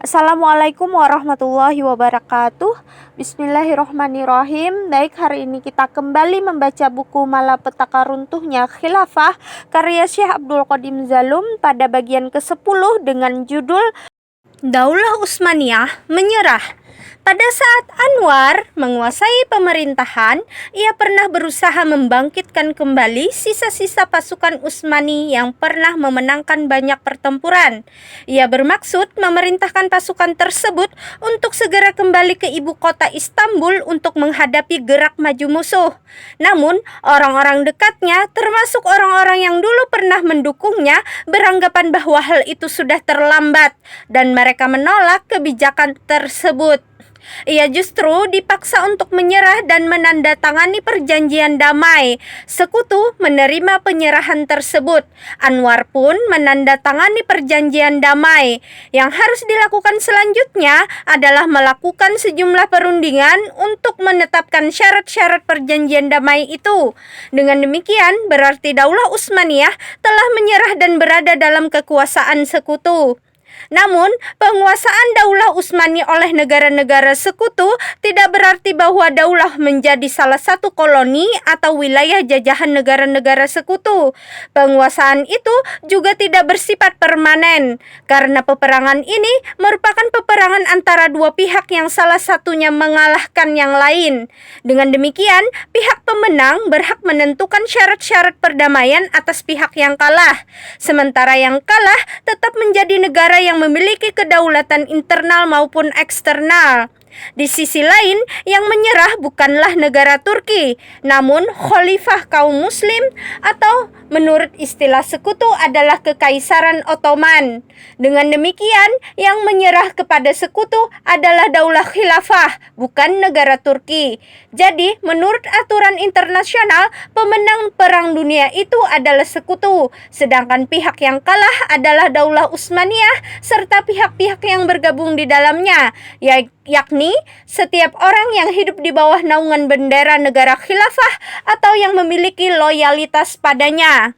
Assalamualaikum warahmatullahi wabarakatuh. Bismillahirrohmanirrohim. Baik, hari ini kita kembali membaca buku Malapetaka Runtuhnya Khilafah karya Syekh Abdul Qadim Zalum pada bagian ke-10 dengan judul Daulah Utsmaniyah Menyerah. Pada saat Anwar menguasai pemerintahan, ia pernah berusaha membangkitkan kembali sisa-sisa pasukan Utsmani yang pernah memenangkan banyak pertempuran. Ia bermaksud memerintahkan pasukan tersebut untuk segera kembali ke ibu kota Istanbul untuk menghadapi gerak maju musuh. Namun, orang-orang dekatnya, termasuk orang-orang yang dulu pernah mendukungnya, beranggapan bahwa hal itu sudah terlambat dan mereka menolak kebijakan tersebut. Ia justru dipaksa untuk menyerah dan menandatangani perjanjian damai. Sekutu menerima penyerahan tersebut. Anwar pun menandatangani perjanjian damai. Yang harus dilakukan selanjutnya adalah melakukan sejumlah perundingan untuk menetapkan syarat-syarat perjanjian damai itu. Dengan demikian, berarti Daulah Utsmaniyah telah menyerah dan berada dalam kekuasaan sekutu. Namun, penguasaan Daulah Utsmani oleh negara-negara sekutu tidak berarti bahwa daulah menjadi salah satu koloni atau wilayah jajahan negara-negara sekutu. Penguasaan itu juga tidak bersifat permanen, karena peperangan ini merupakan peperangan antara dua pihak yang salah satunya mengalahkan yang lain. Dengan demikian, pihak pemenang berhak menentukan syarat-syarat perdamaian atas pihak yang kalah, sementara yang kalah tetap menjadi negara yang memiliki kedaulatan internal maupun eksternal. Di sisi lain, yang menyerah bukanlah negara Turki, namun khalifah kaum muslim atau menurut istilah sekutu adalah Kekaisaran Ottoman. Dengan demikian, yang menyerah kepada sekutu adalah Daulah Khilafah, bukan negara Turki. Jadi, menurut aturan internasional, pemenang perang dunia itu adalah sekutu, sedangkan pihak yang kalah adalah Daulah Utsmaniyah serta pihak-pihak yang bergabung di dalamnya, yakni setiap orang yang hidup di bawah naungan bendera negara khilafah atau yang memiliki loyalitas padanya.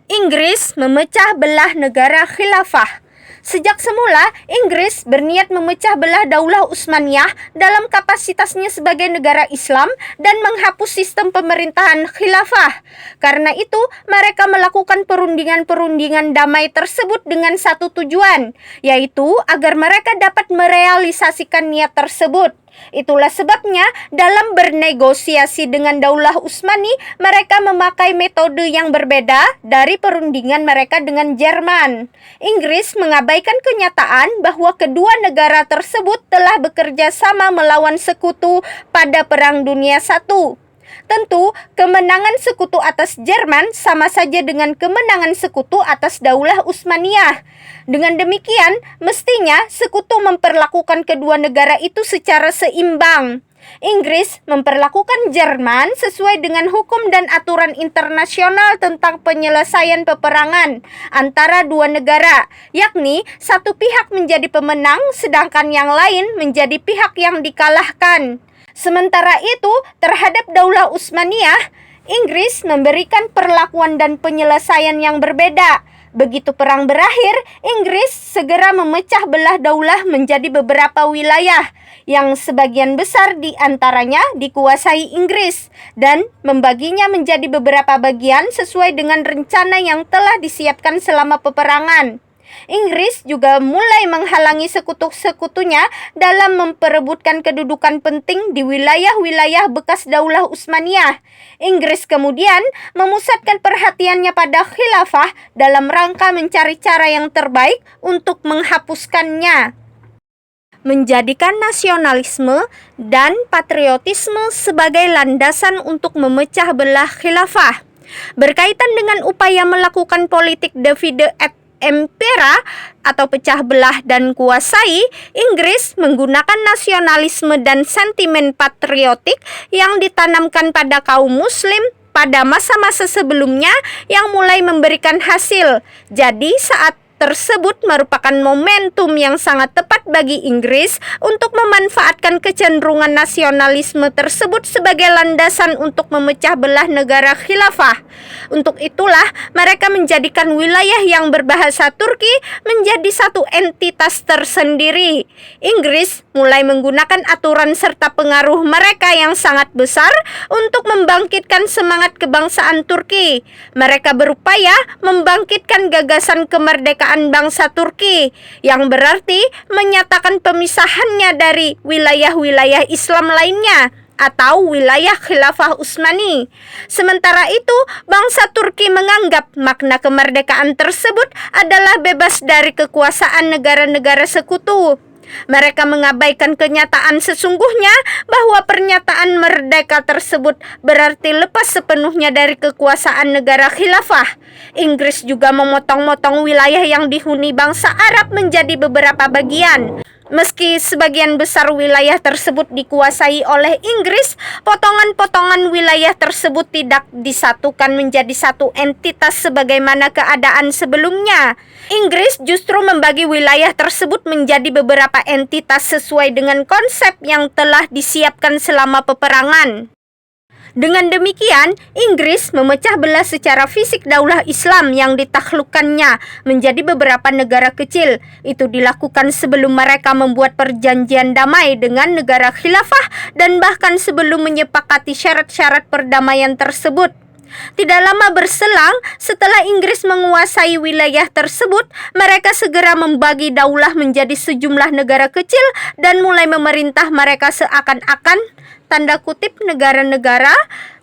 Inggris memecah belah negara khilafah. Sejak semula, Inggris berniat memecah belah Daulah Utsmaniyah dalam kapasitasnya sebagai negara Islam dan menghapus sistem pemerintahan khilafah. Karena itu, mereka melakukan perundingan-perundingan damai tersebut dengan satu tujuan, yaitu agar mereka dapat merealisasikan niat tersebut. Itulah sebabnya dalam bernegosiasi dengan Daulah Utsmani, mereka memakai metode yang berbeda dari perundingan mereka dengan Jerman. Inggris mengabaikan kenyataan bahwa kedua negara tersebut telah bekerja sama melawan sekutu pada Perang Dunia I. Tentu, kemenangan sekutu atas Jerman sama saja dengan kemenangan sekutu atas Daulah Utsmaniyah. Dengan demikian, mestinya sekutu memperlakukan kedua negara itu secara seimbang. Inggris memperlakukan Jerman sesuai dengan hukum dan aturan internasional tentang penyelesaian peperangan antara dua negara, yakni satu pihak menjadi pemenang sedangkan yang lain menjadi pihak yang dikalahkan. Sementara itu, terhadap Daulah Utsmaniyah, Inggris memberikan perlakuan dan penyelesaian yang berbeda. Begitu perang berakhir, Inggris segera memecah belah daulah menjadi beberapa wilayah, yang sebagian besar di antaranya dikuasai Inggris, dan membaginya menjadi beberapa bagian sesuai dengan rencana yang telah disiapkan selama peperangan. Inggris juga mulai menghalangi sekutu-sekutunya dalam memperebutkan kedudukan penting di wilayah-wilayah bekas Daulah Utsmaniyah. Inggris kemudian memusatkan perhatiannya pada khilafah dalam rangka mencari cara yang terbaik untuk menghapuskannya. Menjadikan nasionalisme dan patriotisme sebagai landasan untuk memecah belah khilafah. Berkaitan dengan upaya melakukan politik divide et impera atau pecah belah dan kuasai, Inggris menggunakan nasionalisme dan sentimen patriotik yang ditanamkan pada kaum muslim pada masa-masa sebelumnya yang mulai memberikan hasil. Jadi saat tersebut merupakan momentum yang sangat tepat bagi Inggris untuk memanfaatkan kecenderungan nasionalisme tersebut sebagai landasan untuk memecah belah negara khilafah. Untuk itulah mereka menjadikan wilayah yang berbahasa Turki menjadi satu entitas tersendiri. Inggris mulai menggunakan aturan serta pengaruh mereka yang sangat besar untuk membangkitkan semangat kebangsaan Turki. Mereka berupaya membangkitkan gagasan kemerdekaan bangsa Turki, yang berarti menyatakan pemisahannya dari wilayah-wilayah Islam lainnya atau wilayah Khilafah Utsmani. Sementara itu, bangsa Turki menganggap makna kemerdekaan tersebut adalah bebas dari kekuasaan negara-negara sekutu. Mereka mengabaikan kenyataan sesungguhnya bahwa pernyataan merdeka tersebut berarti lepas sepenuhnya dari kekuasaan negara khilafah. Inggris juga memotong-motong wilayah yang dihuni bangsa Arab menjadi beberapa bagian. Meski sebagian besar wilayah tersebut dikuasai oleh Inggris, potongan-potongan wilayah tersebut tidak disatukan menjadi satu entitas sebagaimana keadaan sebelumnya. Inggris justru membagi wilayah tersebut menjadi beberapa entitas sesuai dengan konsep yang telah disiapkan selama peperangan. Dengan demikian, Inggris memecah belah secara fisik daulah Islam yang ditaklukkannya menjadi beberapa negara kecil. Itu dilakukan sebelum mereka membuat perjanjian damai dengan negara khilafah dan bahkan sebelum menyepakati syarat-syarat perdamaian tersebut. Tidak lama berselang, setelah Inggris menguasai wilayah tersebut, mereka segera membagi daulah menjadi sejumlah negara kecil dan mulai memerintah mereka seakan-akan tanda kutip negara-negara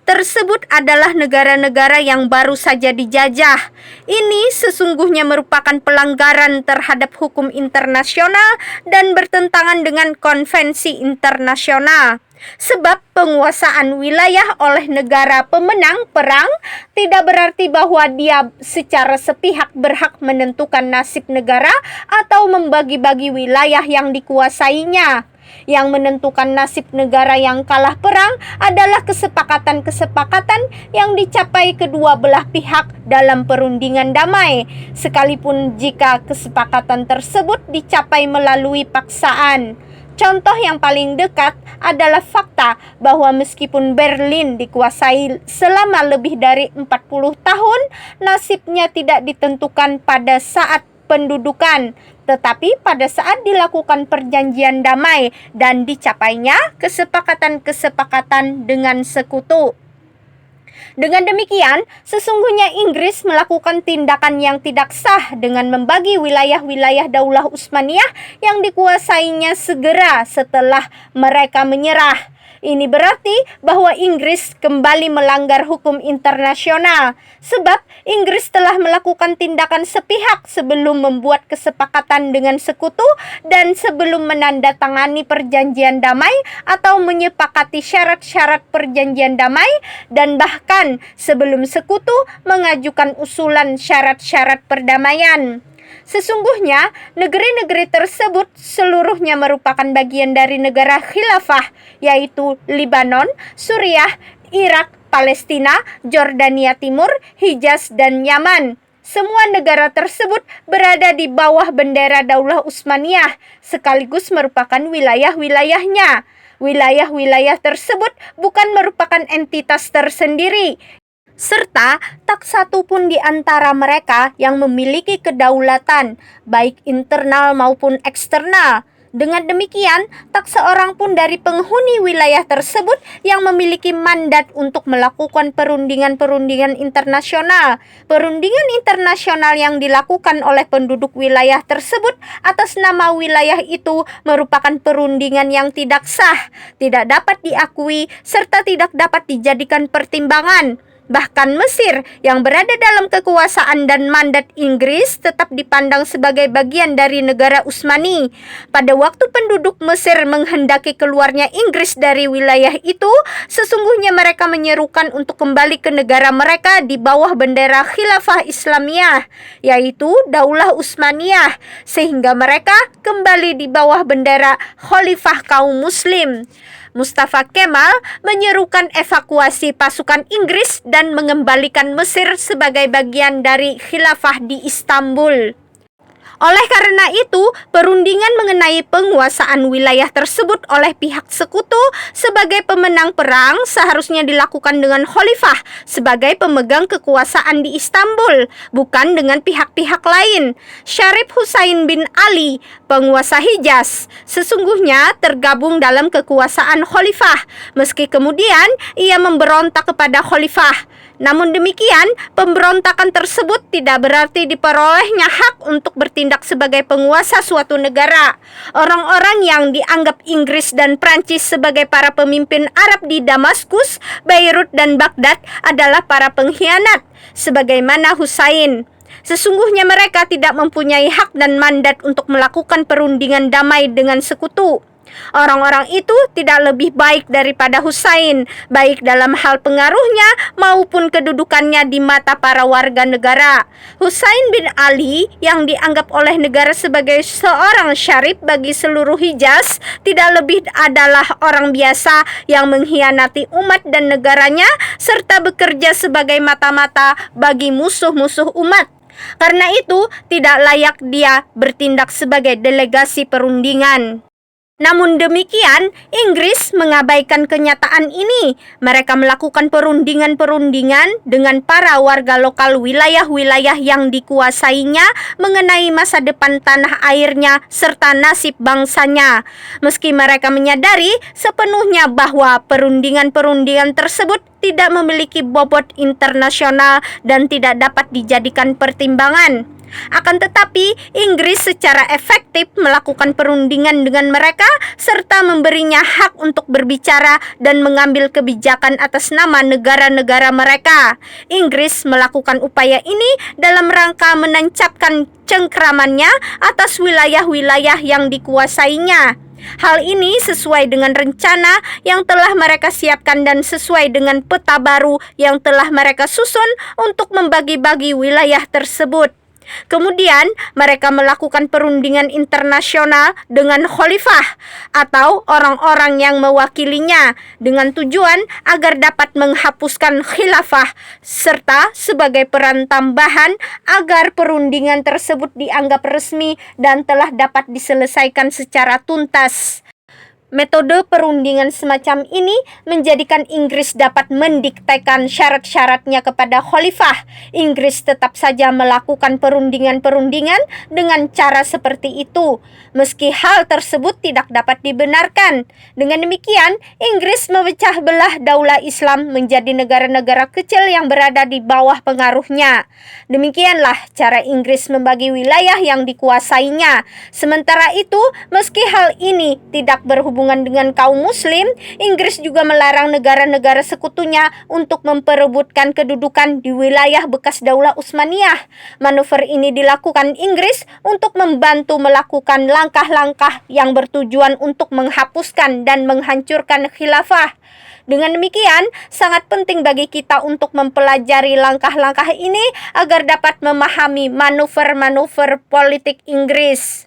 tersebut adalah negara-negara yang baru saja dijajah. Ini sesungguhnya merupakan pelanggaran terhadap hukum internasional dan bertentangan dengan konvensi internasional. Sebab penguasaan wilayah oleh negara pemenang perang tidak berarti bahwa dia secara sepihak berhak menentukan nasib negara atau membagi-bagi wilayah yang dikuasainya. Yang menentukan nasib negara yang kalah perang adalah kesepakatan-kesepakatan yang dicapai kedua belah pihak dalam perundingan damai, sekalipun jika kesepakatan tersebut dicapai melalui paksaan. Contoh yang paling dekat adalah fakta bahwa meskipun Berlin dikuasai selama lebih dari 40 tahun, nasibnya tidak ditentukan pada saat pendudukan, tetapi pada saat dilakukan perjanjian damai dan dicapainya kesepakatan-kesepakatan dengan sekutu. Dengan demikian, sesungguhnya Inggris melakukan tindakan yang tidak sah dengan membagi wilayah-wilayah Daulah Utsmaniyah yang dikuasainya segera setelah mereka menyerah. Ini berarti bahwa Inggris kembali melanggar hukum internasional, sebab Inggris telah melakukan tindakan sepihak sebelum membuat kesepakatan dengan sekutu dan sebelum menandatangani perjanjian damai atau menyepakati syarat-syarat perjanjian damai, dan bahkan sebelum sekutu mengajukan usulan syarat-syarat perdamaian. Sesungguhnya, negeri-negeri tersebut seluruhnya merupakan bagian dari negara khilafah, yaitu Libanon, Suriah, Irak, Palestina, Jordania Timur, Hijaz, dan Yaman. Semua negara tersebut berada di bawah bendera Daulah Utsmaniyah, sekaligus merupakan wilayah-wilayahnya. Wilayah-wilayah tersebut bukan merupakan entitas tersendiri, serta tak satu pun di antara mereka yang memiliki kedaulatan, baik internal maupun eksternal. Dengan demikian, tak seorang pun dari penghuni wilayah tersebut yang memiliki mandat untuk melakukan perundingan-perundingan internasional. Perundingan internasional yang dilakukan oleh penduduk wilayah tersebut atas nama wilayah itu merupakan perundingan yang tidak sah, tidak dapat diakui, serta tidak dapat dijadikan pertimbangan. Bahkan Mesir yang berada dalam kekuasaan dan mandat Inggris tetap dipandang sebagai bagian dari negara Utsmani. Pada waktu penduduk Mesir menghendaki keluarnya Inggris dari wilayah itu, sesungguhnya mereka menyerukan untuk kembali ke negara mereka di bawah bendera Khilafah Islamiyah, yaitu Daulah Utsmaniyah, sehingga mereka kembali di bawah bendera Khalifah kaum Muslim. Mustafa Kemal menyerukan evakuasi pasukan Inggris dan mengembalikan Mesir sebagai bagian dari khilafah di Istanbul. Oleh karena itu, perundingan mengenai penguasaan wilayah tersebut oleh pihak sekutu sebagai pemenang perang seharusnya dilakukan dengan khalifah sebagai pemegang kekuasaan di Istanbul, bukan dengan pihak-pihak lain. Syarif Husain bin Ali, penguasa Hijaz, sesungguhnya tergabung dalam kekuasaan khalifah, meski kemudian ia memberontak kepada khalifah. Namun demikian, pemberontakan tersebut tidak berarti diperolehnya hak untuk bertindak sebagai penguasa suatu negara. Orang-orang yang dianggap Inggris dan Prancis sebagai para pemimpin Arab di Damaskus, Beirut, dan Baghdad adalah para pengkhianat, sebagaimana Husain. Sesungguhnya mereka tidak mempunyai hak dan mandat untuk melakukan perundingan damai dengan sekutu. Orang-orang itu tidak lebih baik daripada Husain, baik dalam hal pengaruhnya maupun kedudukannya di mata para warga negara. Husain bin Ali yang dianggap oleh negara sebagai seorang syarif bagi seluruh Hijaz tidak lebih adalah orang biasa yang mengkhianati umat dan negaranya serta bekerja sebagai mata-mata bagi musuh-musuh umat. Karena itu, tidak layak dia bertindak sebagai delegasi perundingan. Namun demikian, Inggris mengabaikan kenyataan ini. Mereka melakukan perundingan-perundingan dengan para warga lokal wilayah-wilayah yang dikuasainya mengenai masa depan tanah airnya serta nasib bangsanya. Meski mereka menyadari sepenuhnya bahwa perundingan-perundingan tersebut tidak memiliki bobot internasional dan tidak dapat dijadikan pertimbangan. Akan tetapi, Inggris secara efektif melakukan perundingan dengan mereka serta memberinya hak untuk berbicara dan mengambil kebijakan atas nama negara-negara mereka. Inggris melakukan upaya ini dalam rangka menancapkan cengkramannya atas wilayah-wilayah yang dikuasainya. Hal ini sesuai dengan rencana yang telah mereka siapkan dan sesuai dengan peta baru yang telah mereka susun untuk membagi-bagi wilayah tersebut. Kemudian mereka melakukan perundingan internasional dengan khalifah atau orang-orang yang mewakilinya dengan tujuan agar dapat menghapuskan khilafah serta sebagai peran tambahan agar perundingan tersebut dianggap resmi dan telah dapat diselesaikan secara tuntas. Metode perundingan semacam ini menjadikan Inggris dapat mendiktekan syarat-syaratnya kepada khalifah. Inggris tetap saja melakukan perundingan-perundingan dengan cara seperti itu, meski hal tersebut tidak dapat dibenarkan. Dengan demikian, Inggris memecah belah daulah Islam menjadi negara-negara kecil yang berada di bawah pengaruhnya. Demikianlah cara Inggris membagi wilayah yang dikuasainya. Sementara itu, meski hal ini tidak berhubungan dengan kaum muslim, Inggris juga melarang negara-negara sekutunya untuk memperebutkan kedudukan di wilayah bekas Daulah Utsmaniyah. Manuver ini dilakukan Inggris untuk membantu melakukan langkah-langkah yang bertujuan untuk menghapuskan dan menghancurkan khilafah. Dengan demikian, sangat penting bagi kita untuk mempelajari langkah-langkah ini agar dapat memahami manuver-manuver politik Inggris.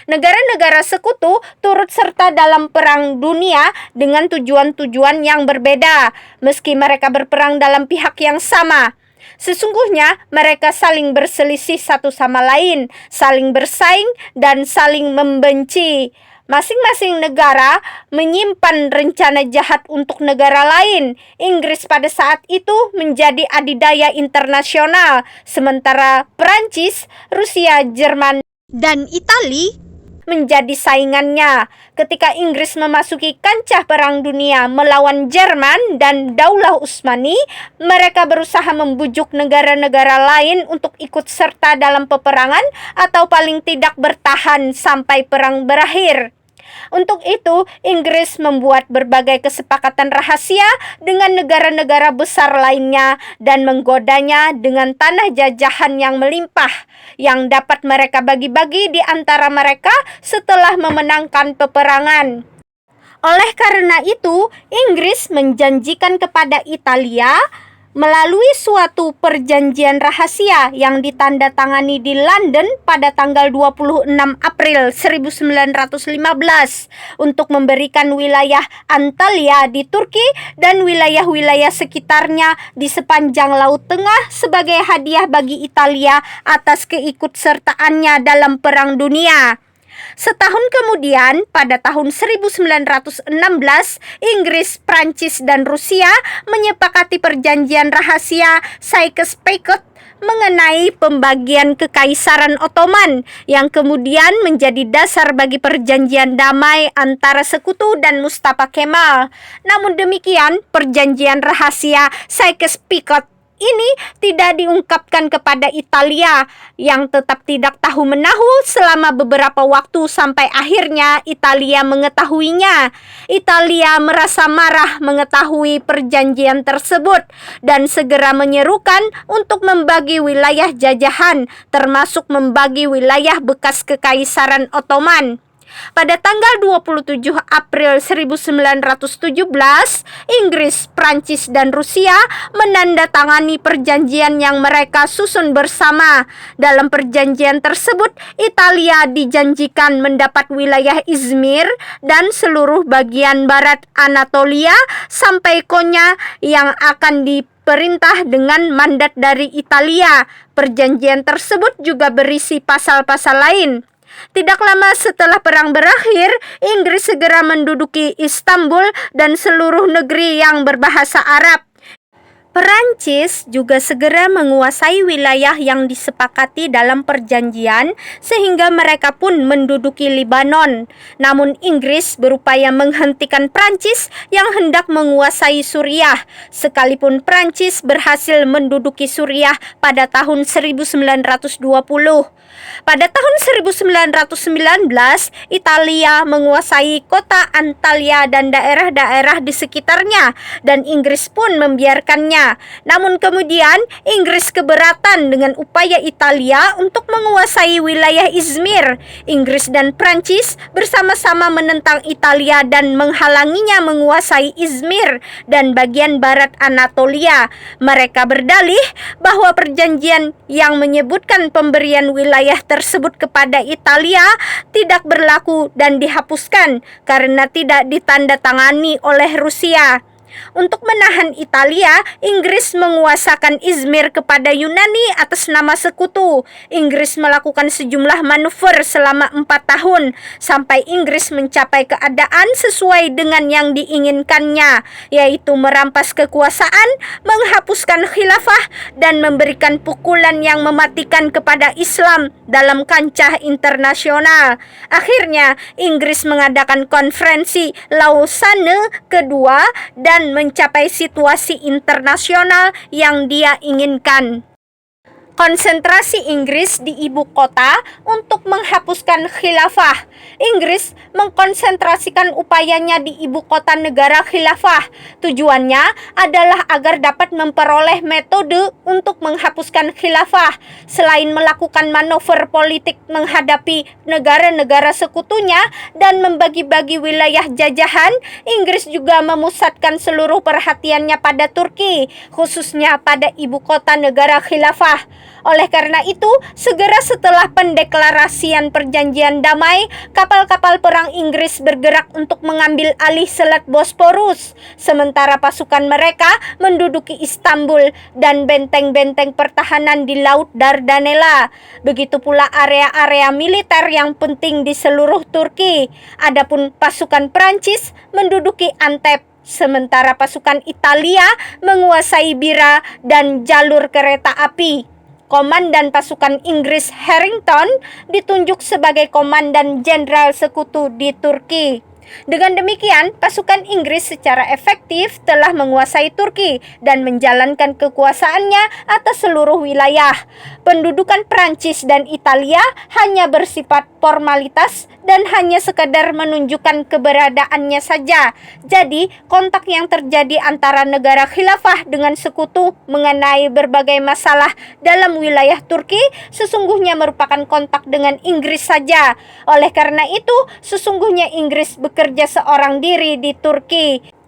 Negara-negara sekutu turut serta dalam perang dunia dengan tujuan-tujuan yang berbeda, meski mereka berperang dalam pihak yang sama. Sesungguhnya mereka saling berselisih satu sama lain, saling bersaing, dan saling membenci. Masing-masing negara menyimpan rencana jahat untuk negara lain. Inggris pada saat itu menjadi adidaya internasional, sementara Prancis, Rusia, Jerman, dan Italia menjadi saingannya. Ketika Inggris memasuki kancah perang dunia melawan Jerman dan Daulah Utsmani, mereka berusaha membujuk negara-negara lain untuk ikut serta dalam peperangan atau paling tidak bertahan sampai perang berakhir. Untuk itu, Inggris membuat berbagai kesepakatan rahasia dengan negara-negara besar lainnya dan menggodanya dengan tanah jajahan yang melimpah yang dapat mereka bagi-bagi di antara mereka setelah memenangkan peperangan. Oleh karena itu, Inggris menjanjikan kepada Italia melalui suatu perjanjian rahasia yang ditandatangani di London pada tanggal 26 April 1915 untuk memberikan wilayah Antalya di Turki dan wilayah-wilayah sekitarnya di sepanjang Laut Tengah sebagai hadiah bagi Italia atas keikutsertaannya dalam Perang Dunia. Setahun kemudian, pada tahun 1916, Inggris, Prancis, dan Rusia menyepakati perjanjian rahasia Sykes-Picot mengenai pembagian Kekaisaran Ottoman yang kemudian menjadi dasar bagi perjanjian damai antara Sekutu dan Mustafa Kemal. Namun demikian, perjanjian rahasia Sykes-Picot ini tidak diungkapkan kepada Italia yang tetap tidak tahu-menahu selama beberapa waktu sampai akhirnya Italia mengetahuinya. Italia merasa marah mengetahui perjanjian tersebut dan segera menyerukan untuk membagi wilayah jajahan, termasuk membagi wilayah bekas Kekaisaran Ottoman. Pada tanggal 27 April 1917, Inggris, Prancis, dan Rusia menandatangani perjanjian yang mereka susun bersama. Dalam perjanjian tersebut, Italia dijanjikan mendapat wilayah Izmir dan seluruh bagian barat Anatolia sampai Konya yang akan diperintah dengan mandat dari Italia. Perjanjian tersebut juga berisi pasal-pasal lain. Tidak lama setelah perang berakhir, Inggris segera menduduki Istanbul dan seluruh negeri yang berbahasa Arab. Perancis juga segera menguasai wilayah yang disepakati dalam perjanjian sehingga mereka pun menduduki Lebanon. Namun Inggris berupaya menghentikan Prancis yang hendak menguasai Suriah, sekalipun Prancis berhasil menduduki Suriah pada tahun 1920. Pada tahun 1919, Italia menguasai kota Antalya dan daerah-daerah di sekitarnya, dan Inggris pun membiarkannya. Namun kemudian, Inggris keberatan dengan upaya Italia untuk menguasai wilayah Izmir. Inggris dan Prancis bersama-sama menentang Italia dan menghalanginya menguasai Izmir dan bagian barat Anatolia. Mereka berdalih bahwa perjanjian yang menyebutkan pemberian wilayah tersebut kepada Italia tidak berlaku dan dihapuskan karena tidak ditandatangani oleh Rusia. Untuk menahan Italia, Inggris menguasakan Izmir kepada Yunani atas nama Sekutu. Inggris melakukan sejumlah manuver selama 4 tahun sampai Inggris mencapai keadaan sesuai dengan yang diinginkannya, yaitu merampas kekuasaan, menghapuskan khilafah, dan memberikan pukulan yang mematikan kepada Islam dalam kancah internasional. Akhirnya, Inggris mengadakan konferensi Lausanne kedua dan mencapai situasi internasional yang dia inginkan. Konsentrasi Inggris di ibu kota untuk menghapuskan khilafah. Inggris mengkonsentrasikan upayanya di ibu kota negara khilafah. Tujuannya adalah agar dapat memperoleh metode untuk menghapuskan khilafah. Selain melakukan manuver politik menghadapi negara-negara sekutunya dan membagi-bagi wilayah jajahan, Inggris juga memusatkan seluruh perhatiannya pada Turki, khususnya pada ibu kota negara khilafah. Oleh karena itu, segera setelah pendeklarasian perjanjian damai, kapal-kapal perang Inggris bergerak untuk mengambil alih Selat Bosporus, sementara pasukan mereka menduduki Istanbul dan benteng-benteng pertahanan di Laut Dardanella. Begitu pula area-area militer yang penting di seluruh Turki. Adapun pasukan Prancis menduduki Antep, sementara pasukan Italia menguasai Bira dan jalur kereta api. Komandan pasukan Inggris Harrington ditunjuk sebagai Komandan Jenderal Sekutu di Turki. Dengan demikian, pasukan Inggris secara efektif telah menguasai Turki dan menjalankan kekuasaannya atas seluruh wilayah. Pendudukan Prancis dan Italia hanya bersifat formalitas dan hanya sekadar menunjukkan keberadaannya saja. Jadi, kontak yang terjadi antara negara khilafah dengan sekutu mengenai berbagai masalah dalam wilayah Turki sesungguhnya merupakan kontak dengan Inggris saja. Oleh karena itu, sesungguhnya Inggris bekerja seorang diri di Turki.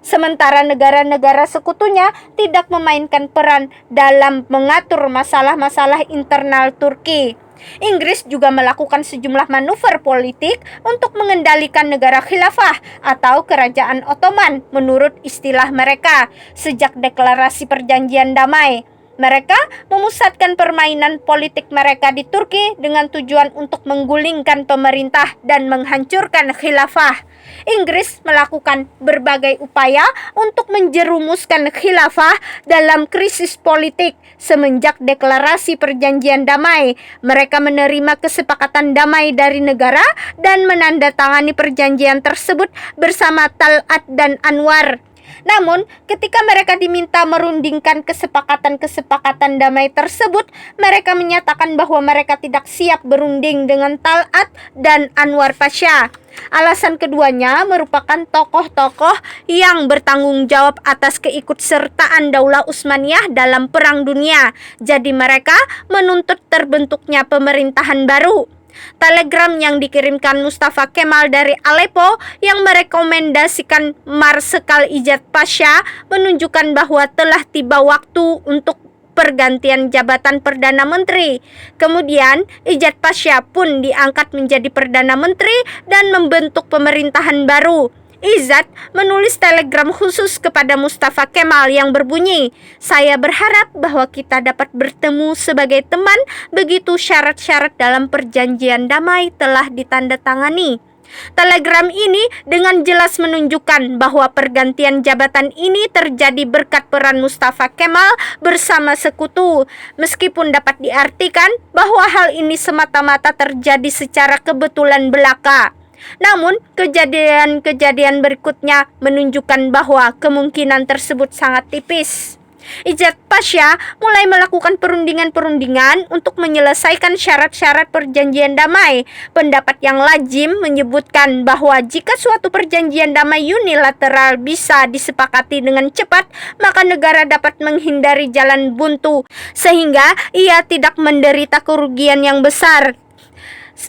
Sementara negara-negara sekutunya tidak memainkan peran dalam mengatur masalah-masalah internal Turki. Inggris juga melakukan sejumlah manuver politik untuk mengendalikan negara khilafah atau kerajaan Ottoman menurut istilah mereka sejak deklarasi perjanjian damai. Mereka memusatkan permainan politik mereka di Turki dengan tujuan untuk menggulingkan pemerintah dan menghancurkan khilafah. Inggris melakukan berbagai upaya untuk menjerumuskan khilafah dalam krisis politik semenjak deklarasi perjanjian damai. Mereka menerima kesepakatan damai dari negara dan menandatangani perjanjian tersebut bersama Talat dan Anwar. Namun, ketika mereka diminta merundingkan kesepakatan-kesepakatan damai tersebut, mereka menyatakan bahwa mereka tidak siap berunding dengan Talat dan Anwar Pasha. Alasan keduanya merupakan tokoh-tokoh yang bertanggung jawab atas keikutsertaan Daulah Utsmaniyah dalam Perang Dunia. Jadi mereka menuntut terbentuknya pemerintahan baru. Telegram yang dikirimkan Mustafa Kemal dari Aleppo yang merekomendasikan Marsekal Ijad Pasha menunjukkan bahwa telah tiba waktu untuk pergantian jabatan Perdana Menteri. Kemudian, Ijad Pasha pun diangkat menjadi Perdana Menteri dan membentuk pemerintahan baru. Ijad menulis telegram khusus kepada Mustafa Kemal yang berbunyi, "Saya berharap bahwa kita dapat bertemu sebagai teman begitu syarat-syarat dalam perjanjian damai telah ditandatangani." Telegram ini dengan jelas menunjukkan bahwa pergantian jabatan ini terjadi berkat peran Mustafa Kemal bersama sekutu, meskipun dapat diartikan bahwa hal ini semata-mata terjadi secara kebetulan belaka. Namun, kejadian-kejadian berikutnya menunjukkan bahwa kemungkinan tersebut sangat tipis. Ijad Pasha mulai melakukan perundingan-perundingan untuk menyelesaikan syarat-syarat perjanjian damai. Pendapat yang lazim menyebutkan bahwa jika suatu perjanjian damai unilateral bisa disepakati dengan cepat, maka negara dapat menghindari jalan buntu, sehingga ia tidak menderita kerugian yang besar.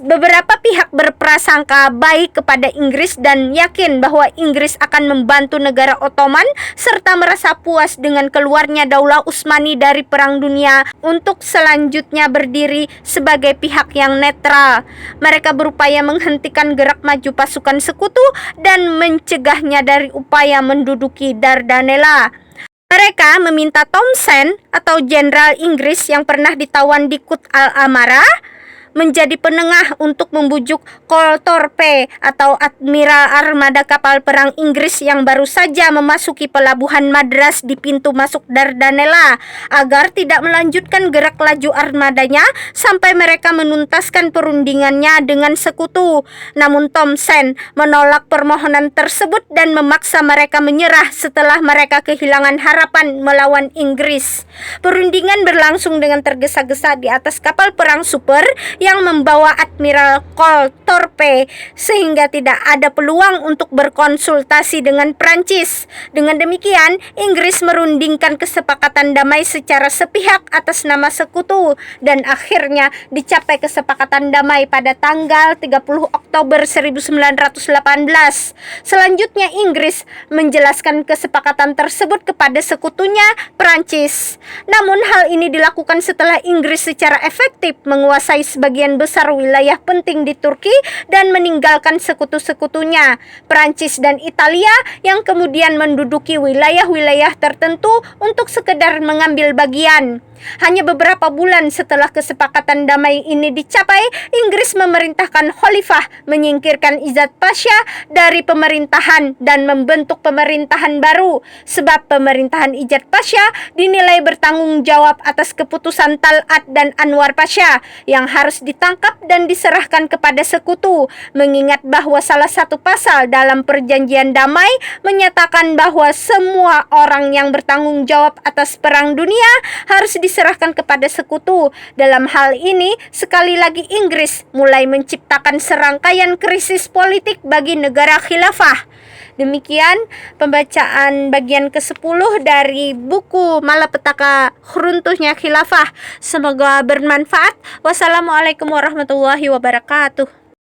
Beberapa pihak berprasangka baik kepada Inggris dan yakin bahwa Inggris akan membantu negara Ottoman serta merasa puas dengan keluarnya Daulah Utsmani dari Perang Dunia untuk selanjutnya berdiri sebagai pihak yang netral. Mereka berupaya menghentikan gerak maju pasukan sekutu dan mencegahnya dari upaya menduduki Dardanella. Mereka meminta Townshend atau jenderal Inggris yang pernah ditawan di Kut al-Amara menjadi penengah untuk membujuk Cole Thorpe atau admiral armada kapal perang Inggris yang baru saja memasuki pelabuhan Madras di pintu masuk Dardanella agar tidak melanjutkan gerak laju armadanya sampai mereka menuntaskan perundingannya dengan sekutu. Namun Townshend menolak permohonan tersebut dan memaksa mereka menyerah setelah mereka kehilangan harapan melawan Inggris. Perundingan berlangsung dengan tergesa-gesa di atas kapal perang super yang membawa Admiral Cole Thorpe sehingga tidak ada peluang untuk berkonsultasi dengan Prancis. Dengan demikian, Inggris merundingkan kesepakatan damai secara sepihak atas nama sekutu dan akhirnya dicapai kesepakatan damai pada tanggal 30 Oktober 1918. Selanjutnya Inggris menjelaskan kesepakatan tersebut kepada sekutunya Prancis. Namun hal ini dilakukan setelah Inggris secara efektif menguasai sebagian besar wilayah penting di Turki dan meninggalkan sekutu-sekutunya, Prancis dan Italia, yang kemudian menduduki wilayah-wilayah tertentu untuk sekedar mengambil bagian. Hanya beberapa bulan setelah kesepakatan damai ini dicapai, Inggris memerintahkan Khalifah menyingkirkan Ijad Pasha dari pemerintahan dan membentuk pemerintahan baru, sebab pemerintahan Ijad Pasha dinilai bertanggung jawab atas keputusan Talat dan Anwar Pasha yang harus ditangkap dan diserahkan kepada sekutu, mengingat bahwa salah satu pasal dalam perjanjian damai menyatakan bahwa semua orang yang bertanggung jawab atas perang dunia harus diserahkan kepada sekutu. Dalam hal ini, sekali lagi Inggris mulai menciptakan serangkaian krisis politik bagi negara khilafah. Demikian pembacaan bagian ke-10 dari buku Malapetaka Runtuhnya Khilafah. Semoga bermanfaat. Wassalamualaikum warahmatullahi wabarakatuh.